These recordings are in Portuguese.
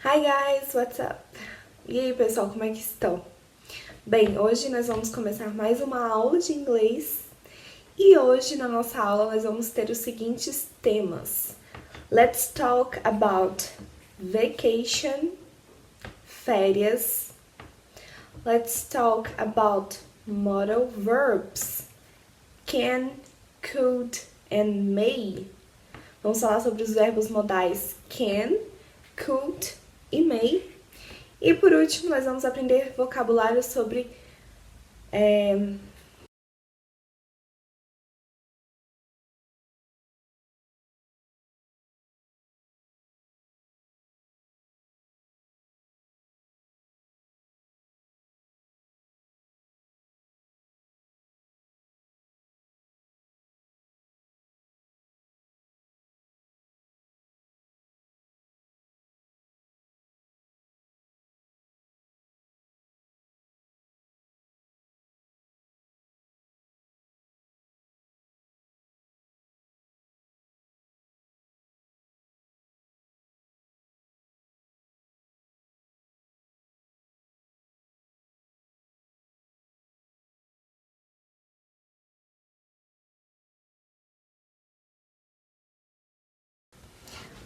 Hi guys, what's up? E aí pessoal, como é que estão? Bem, hoje nós vamos começar mais uma aula de inglês e hoje na nossa aula nós vamos ter os seguintes temas. Let's talk about vacation, férias. Let's talk about modal verbs, can, could and may. Vamos falar sobre os verbos modais can, could e may. E por último, nós vamos aprender vocabulário sobre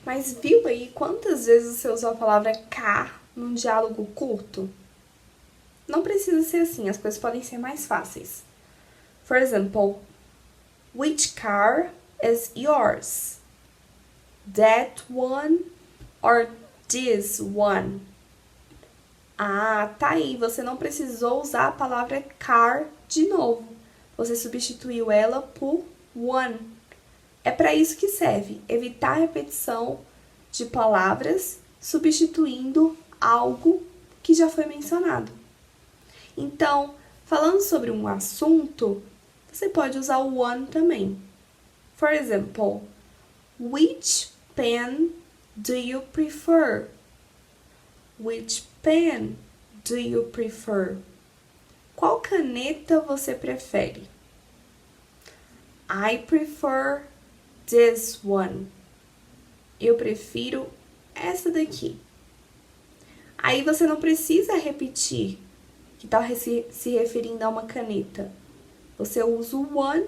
Mas viu aí quantas vezes você usou a palavra car num diálogo curto? Não precisa ser assim, as coisas podem ser mais fáceis. For example, which car is yours? That one or this one? Ah, tá aí, você não precisou usar a palavra car de novo. Você substituiu ela por one. É para isso que serve, evitar a repetição de palavras substituindo algo que já foi mencionado. Então, falando sobre um assunto, você pode usar o one também. For example, which pen do you prefer? Which pen do you prefer? Qual caneta você prefere? I prefer this one. Eu prefiro essa daqui. Aí você não precisa repetir que está se referindo a uma caneta. Você usa o one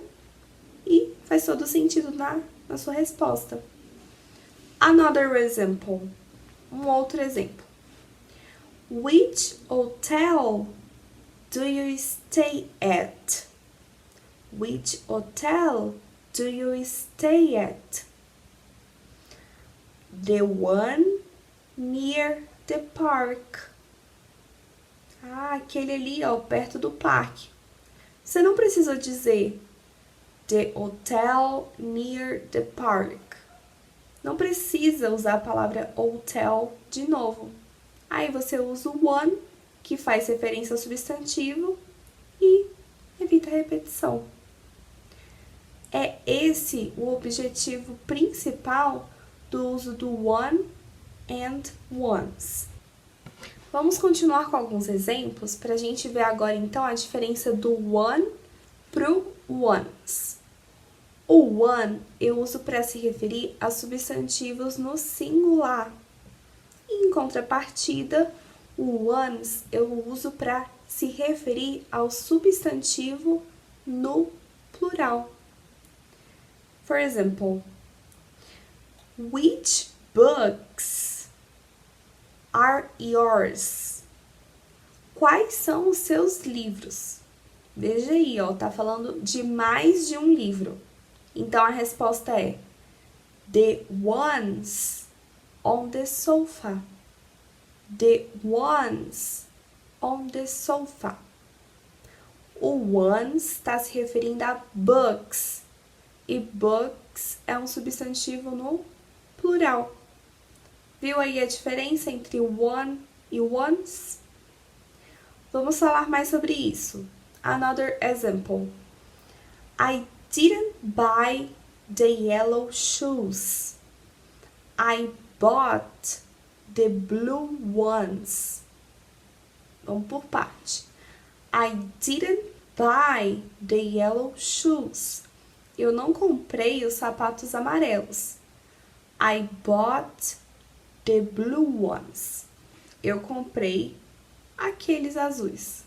e faz todo sentido na sua resposta. Another example. Um outro exemplo. Which hotel do you stay at? Which hotel do you stay at? The one near the park. Ah, aquele ali, ó, perto do parque. Você não precisa dizer the hotel near the park. Não precisa usar a palavra hotel de novo. Aí você usa o one, que faz referência ao substantivo, e evita a repetição. É esse o objetivo principal do uso do one and ones. Vamos continuar com alguns exemplos para a gente ver agora então a diferença do one pro ones. O one eu uso para se referir a substantivos no singular. Em contrapartida, o ones eu uso para se referir ao substantivo no plural. For example, which books are yours? Quais são os seus livros? Veja aí, ó, tá falando de mais de um livro. Então a resposta é the ones on the sofa. The ones on the sofa. O ones está se referindo a books. E books é um substantivo no plural. Viu aí a diferença entre o one e o ones? Vamos falar mais sobre isso. Another example. I didn't buy the yellow shoes. I bought the blue ones. Vamos por parte. I didn't buy the yellow shoes. Eu não comprei os sapatos amarelos. I bought the blue ones. Eu comprei aqueles azuis.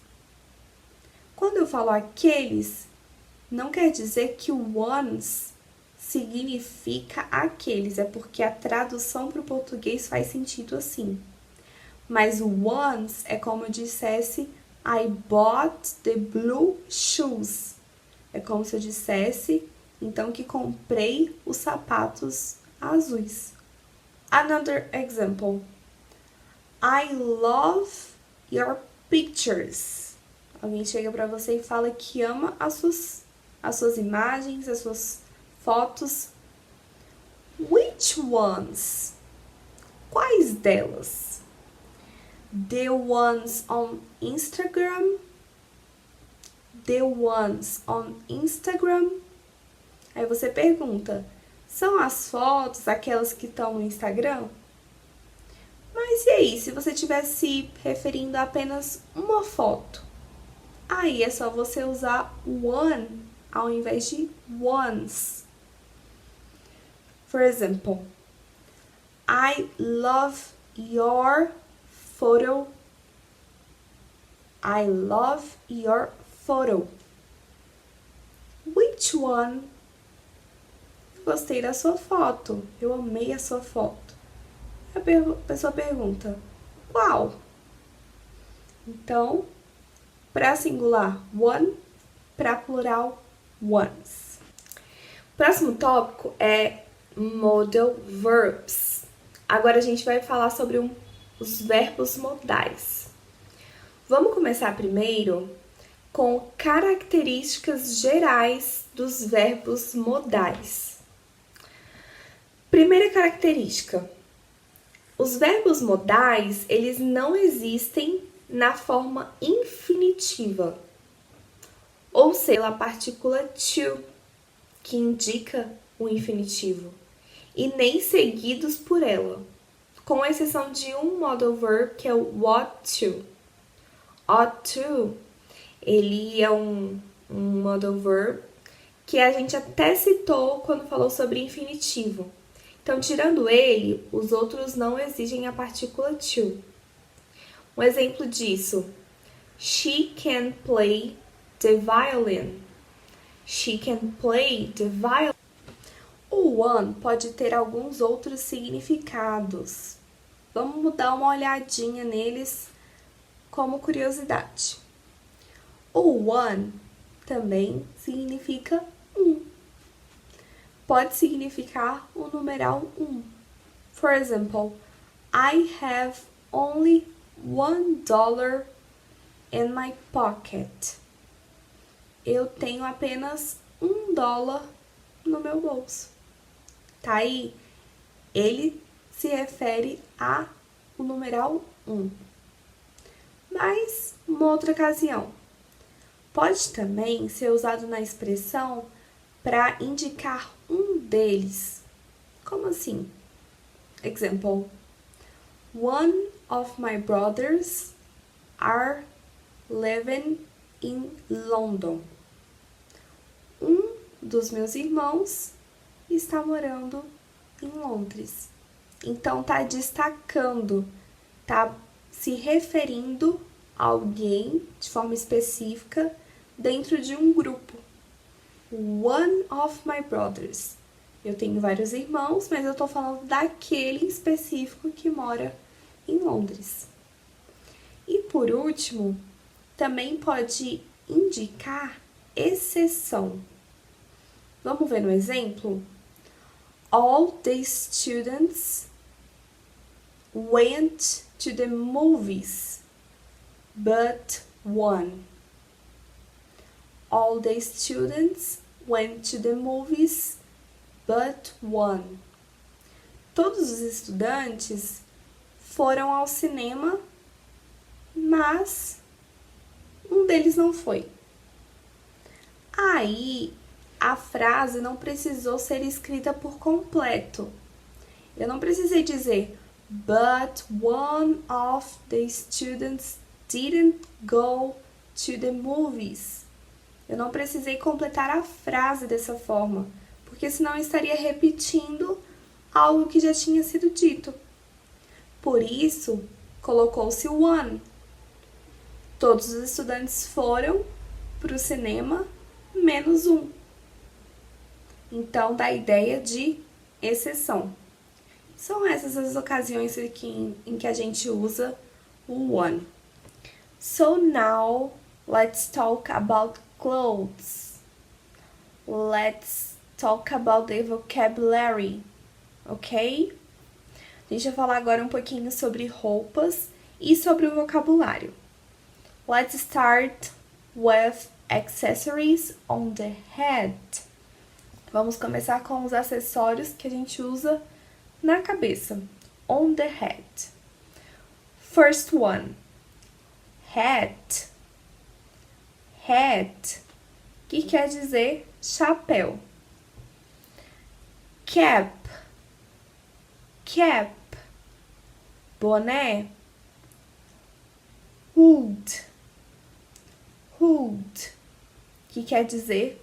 Quando eu falo aqueles, não quer dizer que o ones significa aqueles, é porque a tradução para o português faz sentido assim. Mas o ones é como eu dissesse I bought the blue shoes. É como se eu dissesse, então, que comprei os sapatos azuis. Another example. I love your pictures. Alguém chega para você e fala que ama as suas imagens, as suas fotos. Which ones? Quais delas? The ones on Instagram? The ones on Instagram? Aí você pergunta, são as fotos aquelas que estão no Instagram? Mas e aí, se você estivesse se referindo a apenas uma foto? Aí é só você usar one ao invés de ones. For example, I love your photo. I love your photo. Which one? Gostei da sua foto. Eu amei a sua foto. A pessoa pergunta, qual? Então, para singular, one. Para plural, ones. Próximo tópico é modal verbs. Agora a gente vai falar sobre os verbos modais. Vamos começar primeiro com características gerais dos verbos modais. Primeira característica. Os verbos modais, eles não existem na forma infinitiva, ou seja, pela partícula to, que indica o infinitivo, e nem seguidos por ela, com exceção de um modal verb, que é o ought to. Ought to, ele é um modal verb que a gente até citou quando falou sobre infinitivo. Então, tirando ele, os outros não exigem a partícula to. Um exemplo disso, she can play the violin. She can play the violin. O one pode ter alguns outros significados. Vamos dar uma olhadinha neles como curiosidade. O one também significa um. Pode significar o numeral 1. For example, I have only $1 in my pocket. Eu tenho apenas $1 no meu bolso. Tá aí? Ele se refere ao numeral 1. Mas, uma outra ocasião. Pode também ser usado na expressão para indicar um deles. Como assim? Example. One of my brothers are living in London. Um dos meus irmãos está morando em Londres. Então, tá destacando, tá se referindo a alguém de forma específica dentro de um grupo. One of my brothers. Eu tenho vários irmãos, mas eu tô falando daquele específico que mora em Londres. E por último, também pode indicar exceção. Vamos ver no exemplo? All the students went to the movies, but one. All the students went to the movies, but one. Todos os estudantes foram ao cinema, mas um deles não foi. Aí, a frase não precisou ser escrita por completo. Eu não precisei dizer, but one of the students didn't go to the movies. Eu não precisei completar a frase dessa forma, porque senão eu estaria repetindo algo que já tinha sido dito. Por isso, colocou-se o one. Todos os estudantes foram para o cinema, menos um. Então, dá a ideia de exceção. São essas as ocasiões aqui em que a gente usa o one. So now, let's talk about clothes. Let's talk about the vocabulary, ok? A gente vai falar agora um pouquinho sobre roupas e sobre o vocabulário. Let's start with accessories on the head. Vamos começar com os acessórios que a gente usa na cabeça. On the head. First one. Hat. Hat, que quer dizer chapéu. Cap. Cap. Boné. Hood. Hood, que quer dizer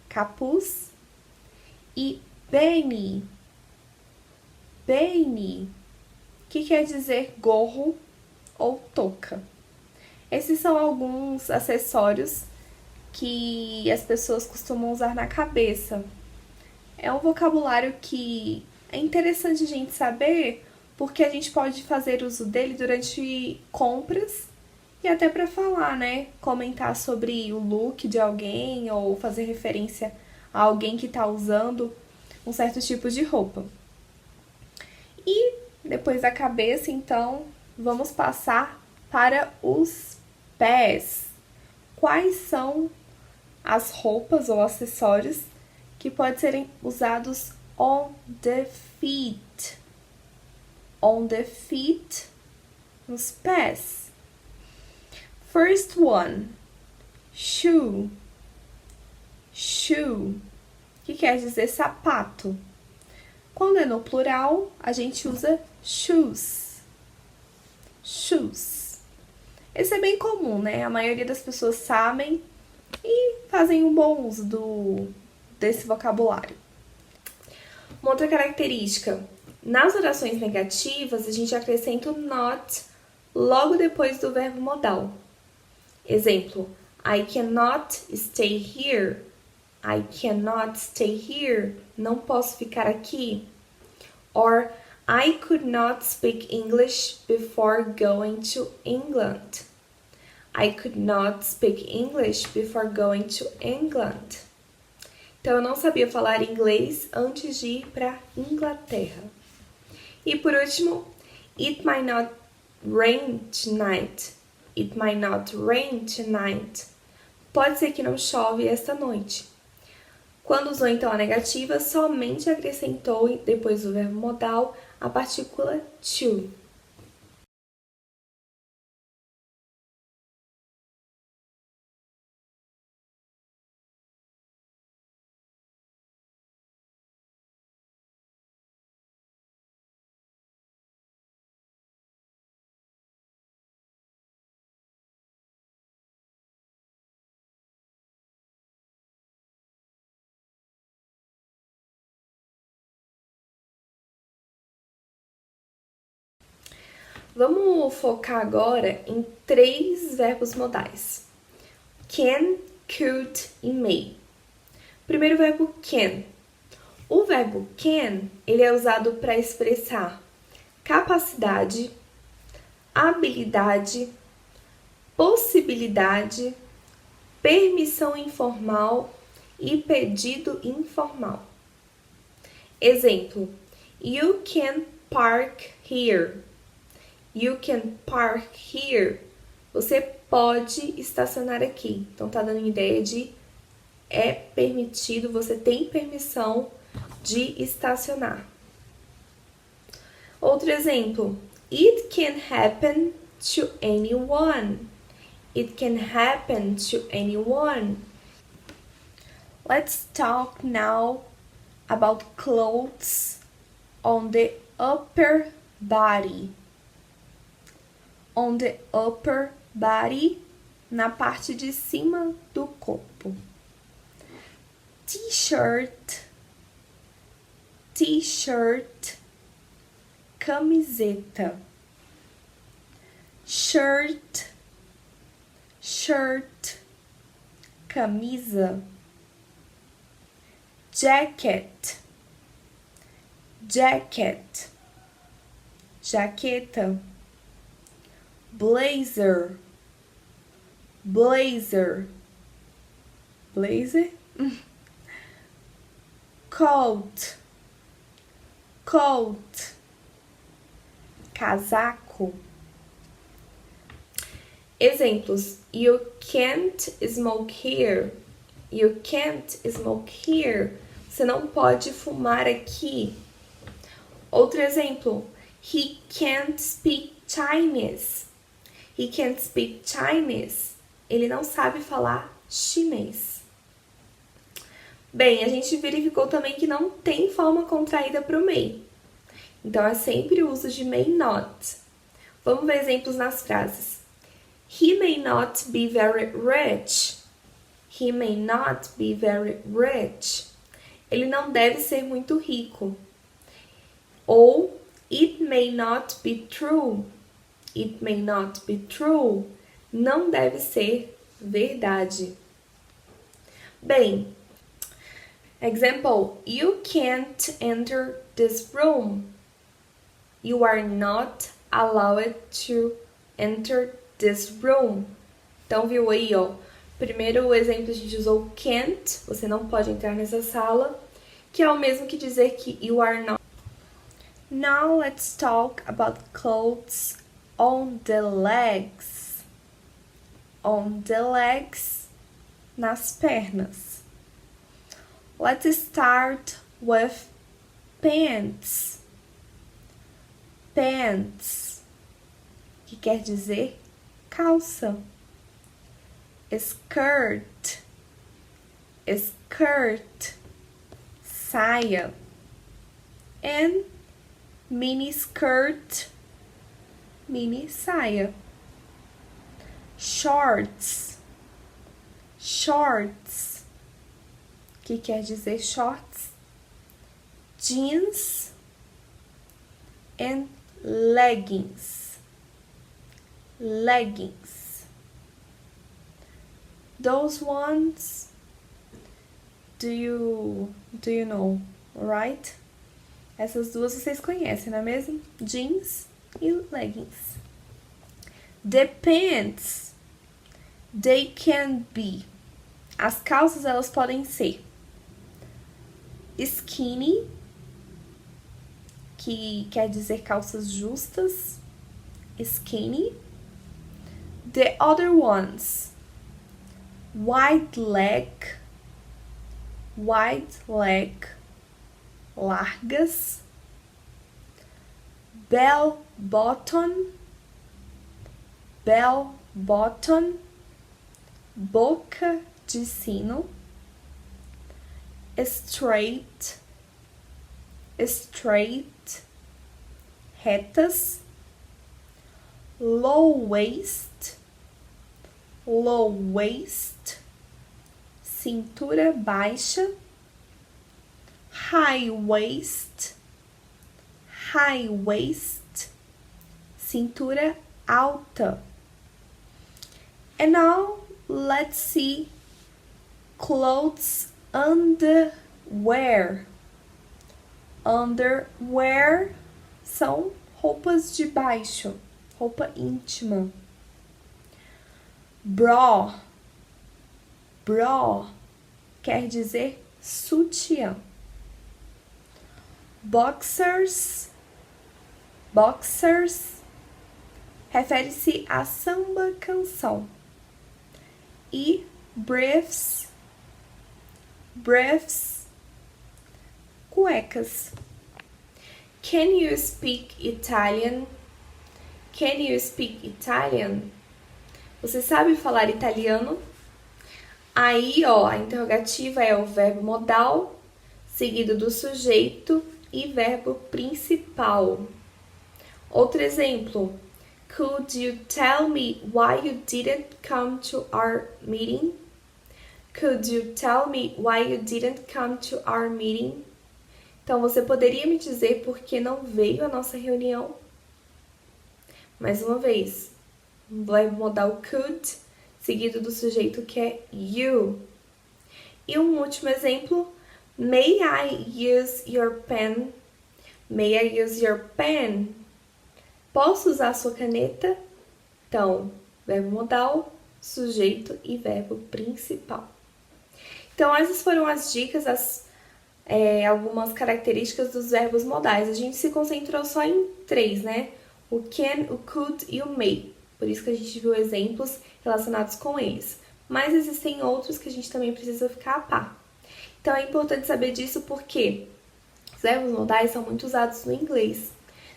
capuz. E beanie. Beanie, que quer dizer gorro ou touca. Esses são alguns acessórios que as pessoas costumam usar na cabeça. É um vocabulário que é interessante a gente saber, porque a gente pode fazer uso dele durante compras e até para falar, né? Comentar sobre o look de alguém ou fazer referência a alguém que está usando um certo tipo de roupa. E depois da cabeça, então, vamos passar para os pés. Quais são as roupas ou acessórios que podem ser usados on the feet? On the feet, nos pés. First one, shoe. Shoe, que quer dizer sapato. Quando é no plural, a gente usa shoes. Shoes. Esse é bem comum, né? A maioria das pessoas sabem e fazem um bom uso desse vocabulário. Uma outra característica, nas orações negativas, a gente acrescenta o not logo depois do verbo modal. Exemplo, I cannot stay here. I cannot stay here. Não posso ficar aqui. Or, I could not speak English before going to England. I could not speak English before going to England. Então, eu não sabia falar inglês antes de ir para Inglaterra. E por último, it might not rain tonight. It might not rain tonight. Pode ser que não chove esta noite. Quando usou então a negativa, somente acrescentou depois do verbo modal a partícula to. Vamos focar agora em 3 verbos modais. Can, could e may. Primeiro verbo can. O verbo can, ele é usado para expressar capacidade, habilidade, possibilidade, permissão informal e pedido informal. Exemplo, you can park here. You can park here. Você pode estacionar aqui. Então, tá dando ideia de é permitido, você tem permissão de estacionar. Outro exemplo. It can happen to anyone. It can happen to anyone. Let's talk now about clothes on the upper body. On the upper body, na parte de cima do corpo. T-shirt, t-shirt, camiseta. shirt, shirt, camisa. Jacket, jacket, jaqueta. Blazer, blazer, blazer. Coat, coat, casaco. Exemplos: you can't smoke here. You can't smoke here. Você não pode fumar aqui. Outro exemplo: he can't speak Chinese. He can't speak Chinese. Ele não sabe falar chinês. Bem, a gente verificou também que não tem forma contraída para o may. Então, é sempre o uso de may not. Vamos ver exemplos nas frases. He may not be very rich. He may not be very rich. Ele não deve ser muito rico. Ou, it may not be true. It may not be true. Não deve ser verdade. Bem, example, you can't enter this room. You are not allowed to enter this room. Então, viu aí, ó. Primeiro o exemplo a gente usou can't, você não pode entrar nessa sala, que é o mesmo que dizer que you are not. Now let's talk about clothes on the legs. On the legs, nas pernas. Let's start with pants. Pants, que quer dizer calça. Skirt, skirt, saia. And mini skirt, mini saia. Shorts, shorts, que quer dizer shorts. Jeans and leggings, leggings. Those ones, do you know, right? Essas duas vocês conhecem, não é mesmo? Jeans e leggings. The pants, they can be. As calças, elas podem ser skinny, que quer dizer calças justas. Skinny. The other ones, wide leg, largas. Bell bottom, boca de sino. Straight, retas. Low waist, cintura baixa. High waist, cintura alta. And now let's see clothes underwear. Underwear são roupas de baixo, roupa íntima. Bra quer dizer sutiã. Boxers refere-se a samba canção. E briefs, cuecas. Can you speak Italian? Você sabe falar italiano? Aí, ó, a interrogativa é o verbo modal, seguido do sujeito e verbo principal. Outro exemplo. Could you tell me why you didn't come to our meeting? Então, você poderia me dizer por que não veio à nossa reunião? Mais uma vez. verbo modal could, seguido do sujeito que é you. E um último exemplo, may I use your pen? May I use your pen? Posso usar sua caneta? Então, verbo modal, sujeito e verbo principal. Então, essas foram as dicas, algumas características dos verbos modais. A gente se concentrou só em 3, né? O can, o could e o may. Por isso que a gente viu exemplos relacionados com eles. Mas existem outros que a gente também precisa ficar a par. Então, é importante saber disso porque os verbos modais são muito usados no inglês.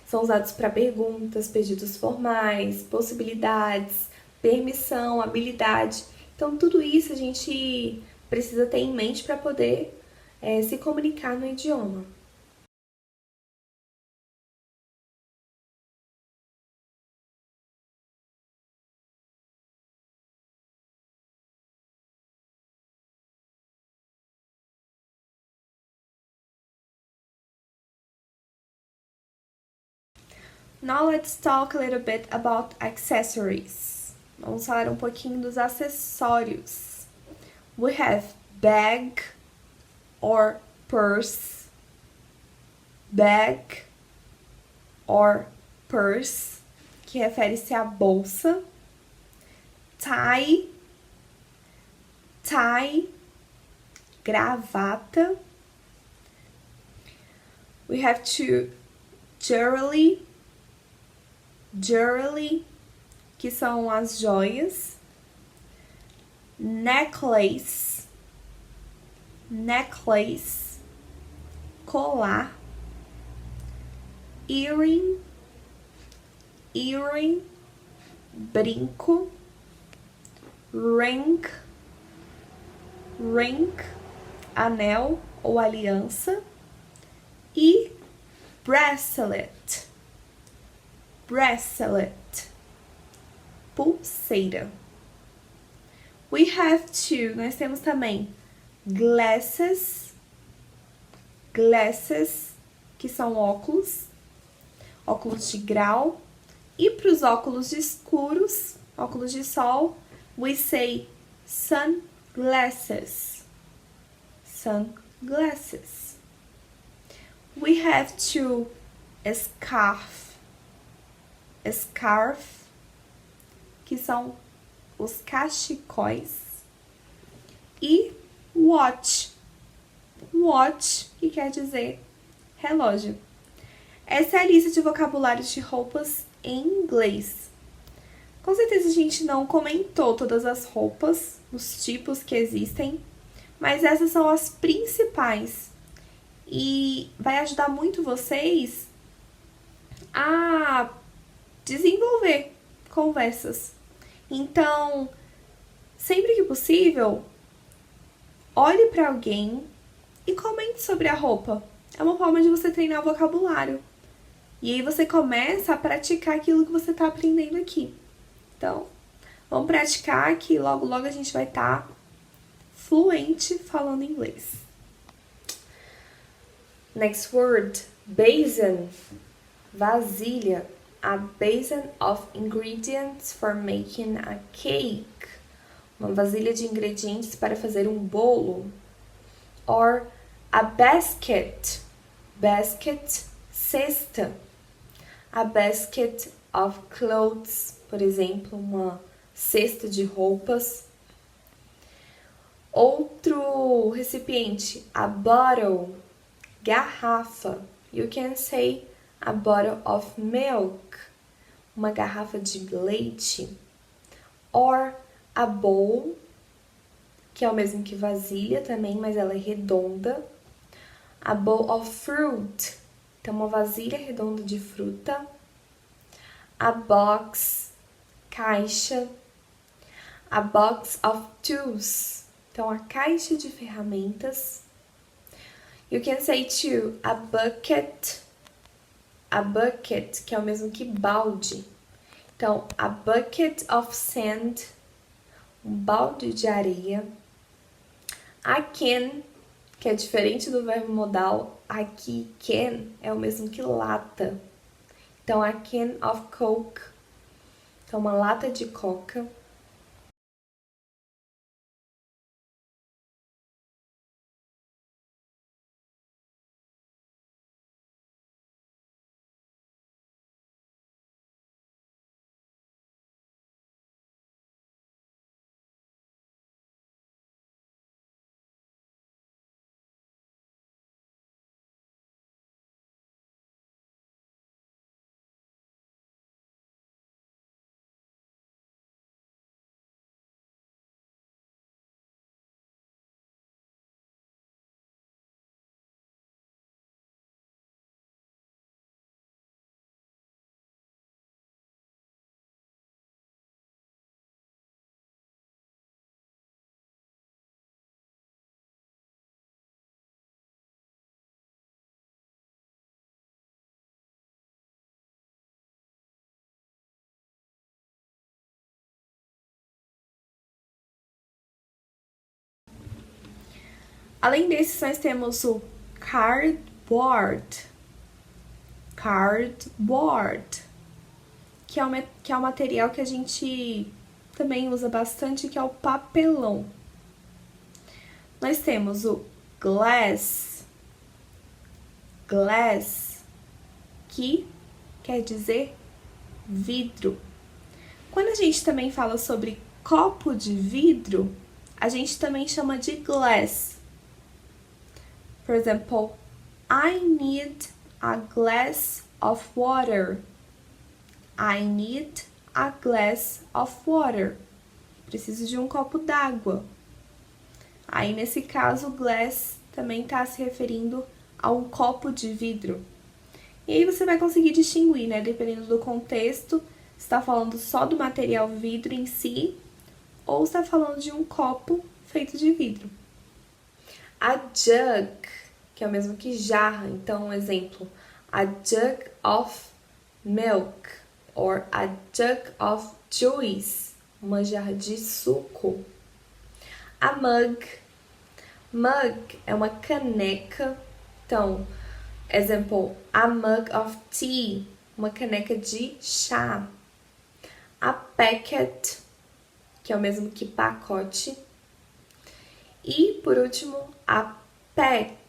São usados para perguntas, pedidos formais, possibilidades, permissão, habilidade. Então, tudo isso a gente precisa ter em mente para poder se comunicar no idioma. Now let's talk a little bit about accessories. Vamos falar um pouquinho dos acessórios. We have bag or purse. Bag or purse, que refere-se à bolsa. Tie, gravata. We have jewelry, que são as joias. Necklace, colar. Earring, brinco. Ring, anel ou aliança. E bracelet, pulseira. Nós temos também glasses, que são óculos de grau. E para os óculos escuros, óculos de sol, we say sunglasses. We have scarf, que são os cachecóis. E watch, que quer dizer relógio. Essa é a lista de vocabulários de roupas em inglês. Com certeza a gente não comentou todas as roupas, os tipos que existem, mas essas são as principais. E vai ajudar muito vocês a desenvolver conversas. Então, sempre que possível, olhe para alguém e comente sobre a roupa. É uma forma de você treinar o vocabulário. E aí você começa a praticar aquilo que você está aprendendo aqui. Então, vamos praticar que logo, logo a gente vai estar fluente falando inglês. Next word, basin, vasilha. A basin of ingredients for making a cake. Uma vasilha de ingredientes para fazer um bolo. Or a basket, cesta. A basket of clothes, por exemplo, uma cesta de roupas. Outro recipiente, a bottle, garrafa. You can say a bottle of milk, uma garrafa de leite. Or a bowl, que é o mesmo que vasilha também, mas ela é redonda. A bowl of fruit, então uma vasilha redonda de fruta. A box, caixa. A box of tools, então a caixa de ferramentas. You can say too, a bucket, que é o mesmo que balde. Então, a bucket of sand, um balde de areia. A can, que é diferente do verbo modal, aqui can é o mesmo que lata. Então, a can of coke. Então, uma lata de coca. Além desses, nós temos o cardboard. Cardboard, que é um material que a gente também usa bastante, que é o papelão. Nós temos o glass, glass, que quer dizer vidro. Quando a gente também fala sobre copo de vidro, a gente também chama de glass. For example, I need a glass of water. I need a glass of water. Preciso de um copo d'água. Aí, nesse caso, glass também está se referindo a um copo de vidro. E aí você vai conseguir distinguir, né? Dependendo do contexto, se está falando só do material vidro em si, ou está falando de um copo feito de vidro. A jug, que é o mesmo que jarra. Então, um exemplo, a jug of milk, or a jug of juice, uma jarra de suco. A mug, mug é uma caneca. Então, example, a mug of tea, uma caneca de chá. A packet, que é o mesmo que pacote. E, por último, a pack,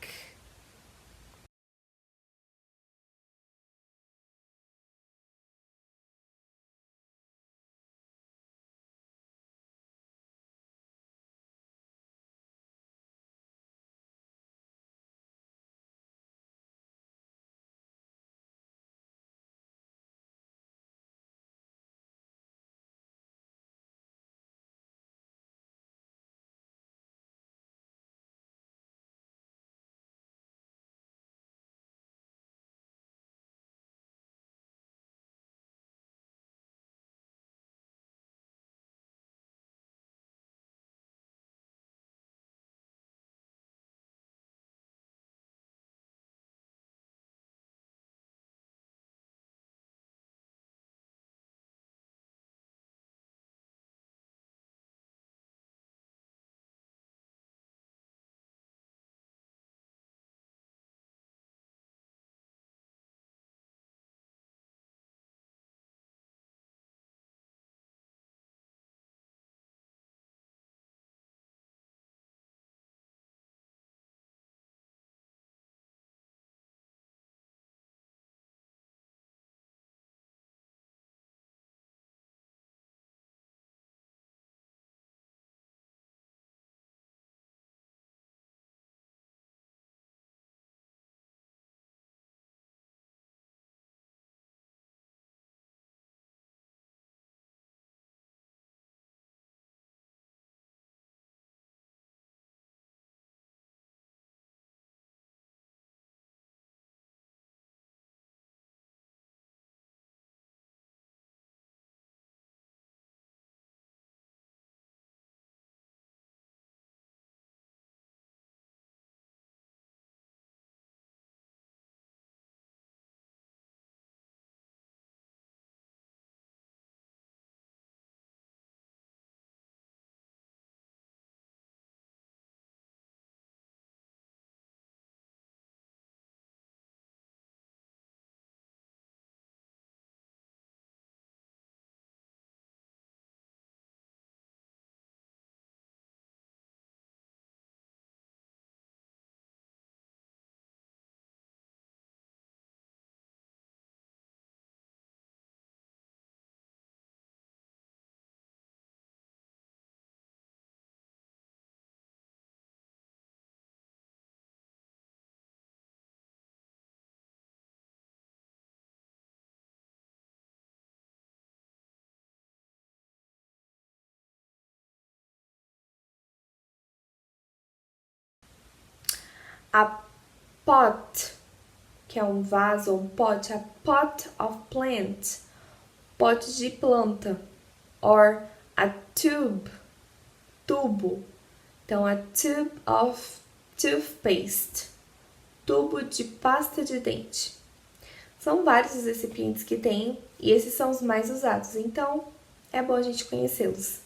A pot, que é um vaso ou um pote, a pot of plant, pote de planta. Or a tube, tubo. Então, a tube of toothpaste, tubo de pasta de dente. São vários os recipientes que tem e esses são os mais usados, então é bom a gente conhecê-los.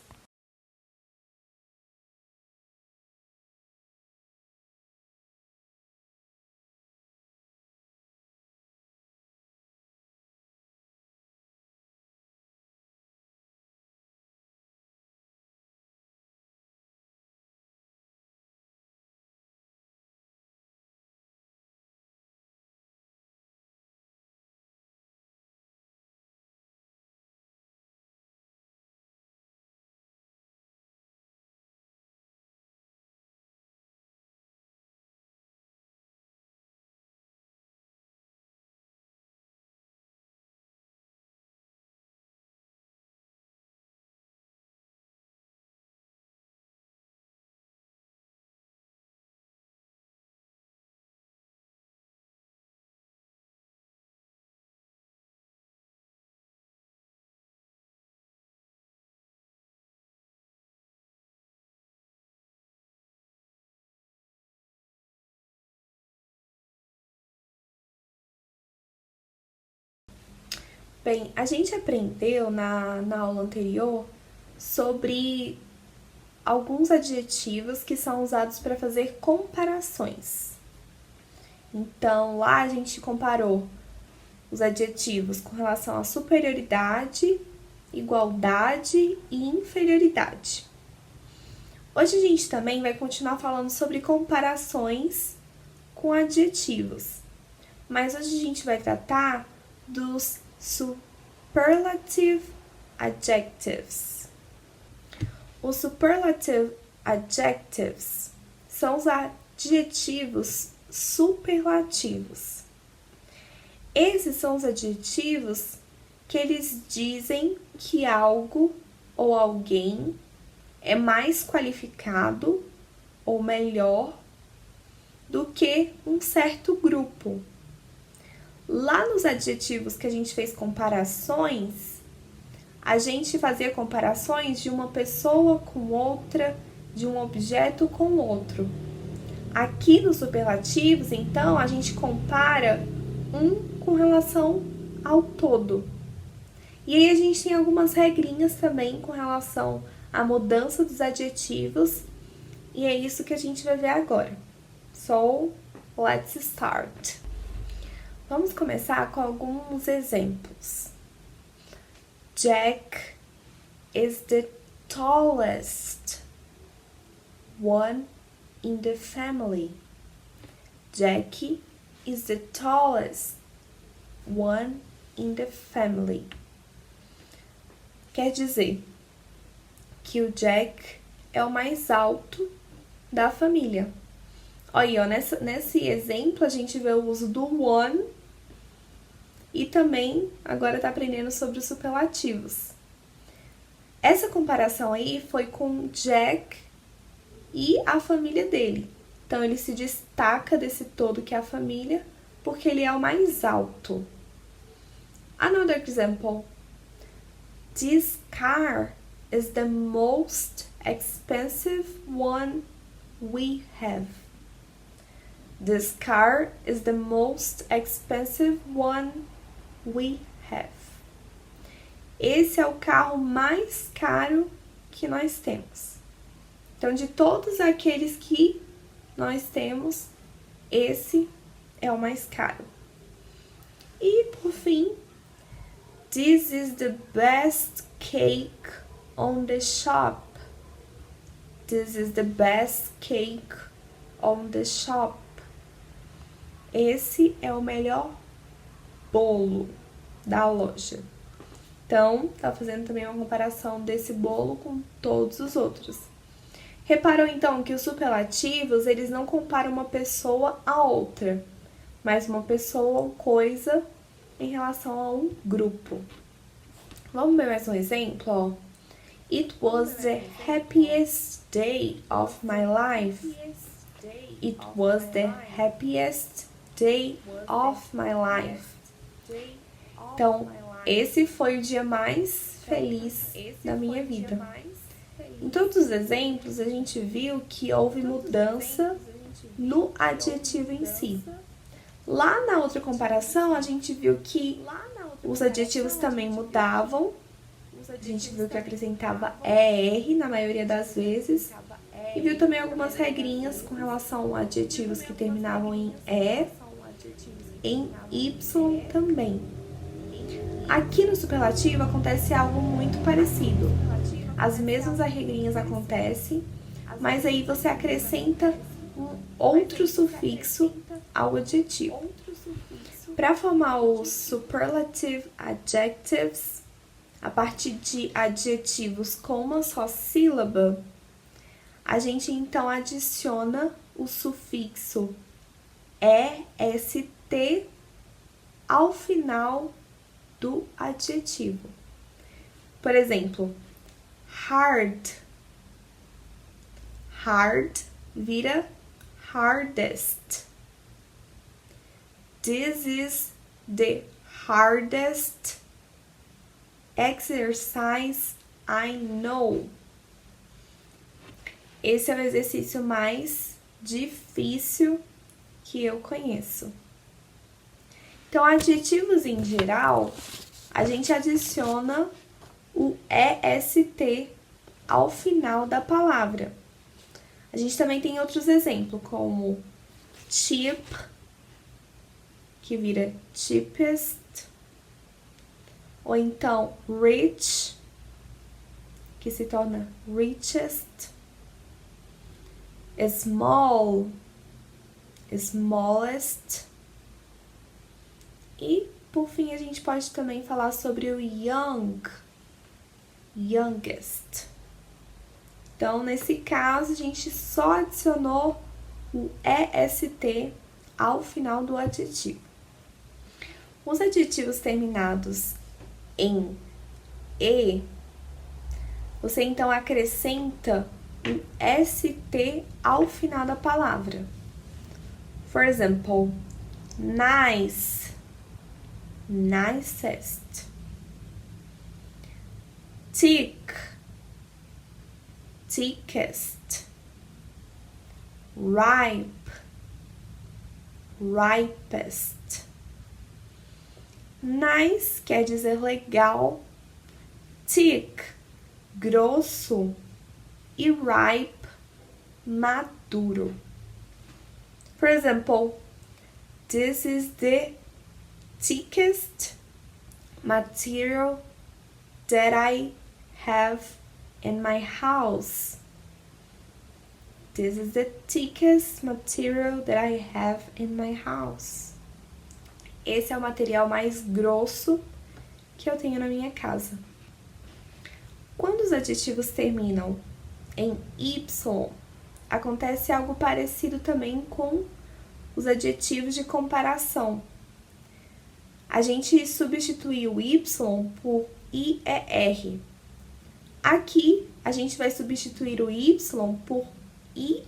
Bem, a gente aprendeu na aula anterior sobre alguns adjetivos que são usados para fazer comparações. Então, lá a gente comparou os adjetivos com relação à superioridade, igualdade e inferioridade. Hoje a gente também vai continuar falando sobre comparações com adjetivos, mas hoje a gente vai tratar dos superlative adjectives. Os superlative adjectives são os adjetivos superlativos. Esses são os adjetivos que eles dizem que algo ou alguém é mais qualificado ou melhor do que um certo grupo. Lá nos adjetivos que a gente fez comparações, a gente fazia comparações de uma pessoa com outra, de um objeto com outro. Aqui nos superlativos, então, a gente compara um com relação ao todo. E aí a gente tem algumas regrinhas também com relação à mudança dos adjetivos, e é isso que a gente vai ver agora. So, let's start. Vamos começar com alguns exemplos. Jack is the tallest one in the family. Jack is the tallest one in the family. Quer dizer que o Jack é o mais alto da família. Olha aí, nesse exemplo a gente vê o uso do one e também agora tá aprendendo sobre os superlativos. Essa comparação aí foi com Jack e a família dele. Então ele se destaca desse todo que é a família porque ele é o mais alto. Another example. This car is the most expensive one we have. This car is the most expensive one we have. Esse é o carro mais caro que nós temos. Então, de todos aqueles que nós temos, esse é o mais caro. E, por fim, this is the best cake on the shop. This is the best cake on the shop. Esse é o melhor bolo da loja. Então, tá fazendo também uma comparação desse bolo com todos os outros. Reparou, então, que os superlativos, eles não comparam uma pessoa a outra, mas uma pessoa ou coisa em relação a um grupo. Vamos ver mais um exemplo, ó. It was the happiest day of my life. It was the happiest day of my life. Então, esse foi o dia mais feliz da minha vida. Em todos os exemplos, a gente viu que houve mudança no adjetivo em si. Lá na outra comparação, a gente viu que os adjetivos também mudavam. A gente viu que acrescentava ER na maioria das vezes. E viu também algumas regrinhas com relação a adjetivos que terminavam em E, em Y também. Aqui no superlativo acontece algo muito parecido. As mesmas regrinhas acontecem, mas aí você acrescenta um outro sufixo ao adjetivo. Para formar os superlative adjectives, a partir de adjetivos com uma só sílaba, a gente então adiciona o sufixo est ao final do adjetivo. Por exemplo, hard. Hard vira hardest. This is the hardest exercise I know. Esse é o exercício mais difícil que eu conheço. Então, adjetivos em geral, a gente adiciona o est ao final da palavra. A gente também tem outros exemplos, como cheap, que vira cheapest, ou então rich, que se torna richest, small, smallest, e por fim a gente pode também falar sobre o young, youngest. Então, nesse caso, a gente só adicionou o est ao final do adjetivo. Os adjetivos terminados em E, você então acrescenta o st ao final da palavra. For example, nice, nicest. Thick, thickest. Ripe, ripest. Nice quer dizer legal, thick, grosso, e ripe, maduro. For example, this is the thickest material that I have in my house. This is the thickest material that I have in my house. Esse é o material mais grosso que eu tenho na minha casa. Quando os adjetivos terminam em Y, acontece algo parecido também com os adjetivos de comparação. A gente substitui o Y por IER. Aqui, a gente vai substituir o Y por IEST.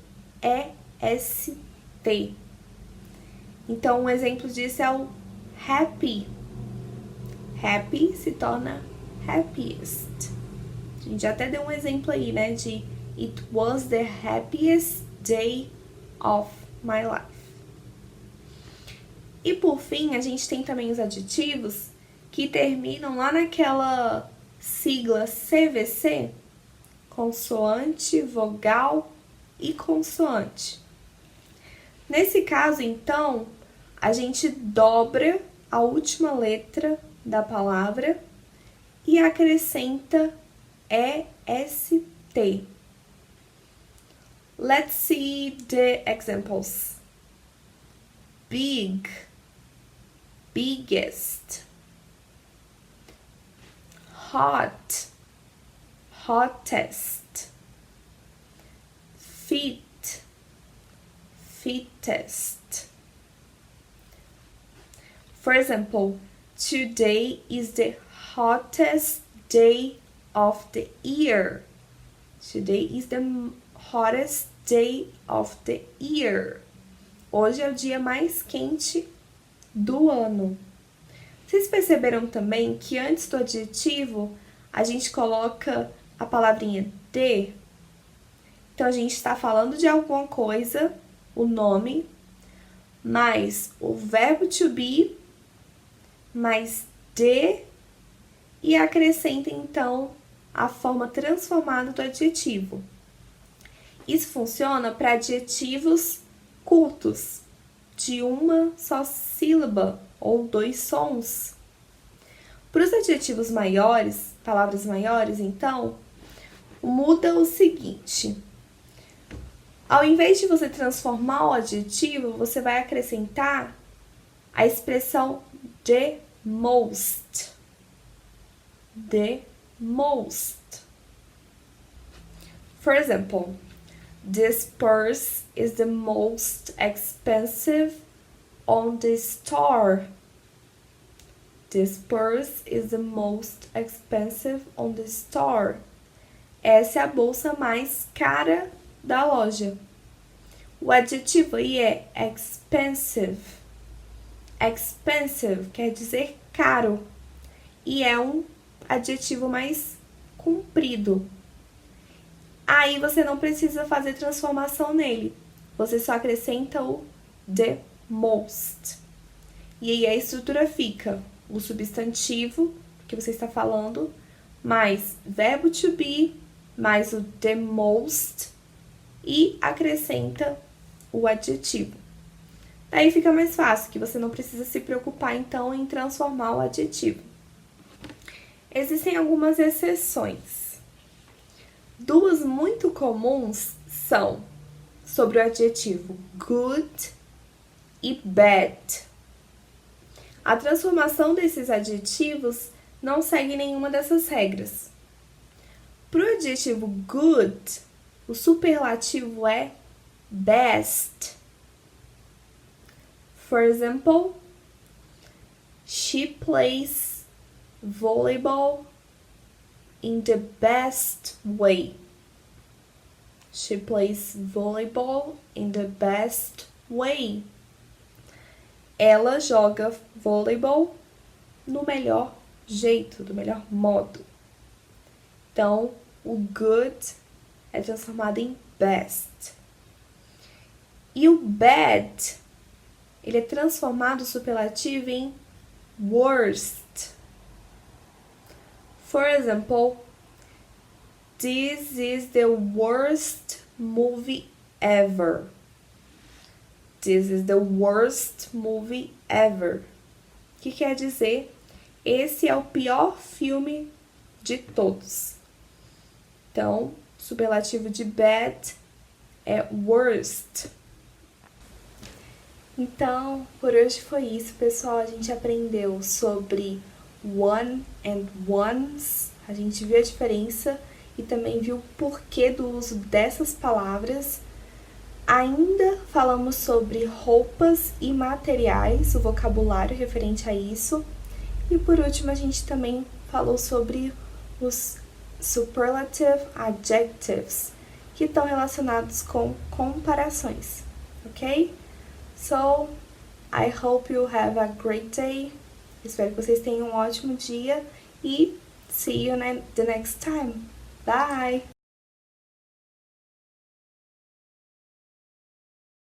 Então, um exemplo disso é o happy. Happy se torna happiest. A gente até deu um exemplo aí, né, de it was the happiest day of my life. E por fim, a gente tem também os adjetivos que terminam lá naquela sigla CVC, consoante, vogal e consoante. Nesse caso, então, a gente dobra a última letra da palavra e acrescenta EST. Let's see the examples. Big, biggest. Hot, hottest. Fit, fittest. For example, today is the hottest day of the year. Today is the hottest day of the year. Hoje é o dia mais quente do ano. Vocês perceberam também que antes do adjetivo a gente coloca a palavrinha de? Então a gente está falando de alguma coisa, o nome, mais o verbo to be, mais de, e acrescenta então a forma transformada do adjetivo. Isso funciona para adjetivos curtos, de uma só sílaba ou 2 sons. Para os adjetivos maiores, palavras maiores, então, muda o seguinte. Ao invés de você transformar o adjetivo, você vai acrescentar a expressão the most. The most. For example, this purse is the most expensive on the store. This purse is the most expensive on the store. Essa é a bolsa mais cara da loja. O adjetivo aí é expensive. Expensive quer dizer caro. E é um adjetivo mais comprido. Aí você não precisa fazer transformação nele. Você só acrescenta o the most. E aí a estrutura fica o substantivo que você está falando, mais verbo to be, mais o the most e acrescenta o adjetivo. Daí fica mais fácil, que você não precisa se preocupar então em transformar o adjetivo. Existem algumas exceções. Duas muito comuns são sobre o adjetivo good e bad. A transformação desses adjetivos não segue nenhuma dessas regras. Para o adjetivo good, o superlativo é best. For example, she plays volleyball in the best way. She plays volleyball in the best way. Ela joga voleibol no melhor jeito, do melhor modo. Então, o good é transformado em best. E o bad, ele é transformado o superlativo em worst. For example, this is the worst movie ever. This is the worst movie ever. Que quer dizer, esse é o pior filme de todos. Então, superlativo de bad é worst. Então, por hoje foi isso, pessoal. A gente aprendeu sobre one and ones. A gente viu a diferença e também viu o porquê do uso dessas palavras. Ainda falamos sobre roupas e materiais, o vocabulário referente a isso. E por último, a gente também falou sobre os superlative adjectives, que estão relacionados com comparações, ok? So, I hope you have a great day. Espero que vocês tenham um ótimo dia e see you the next time. Bye!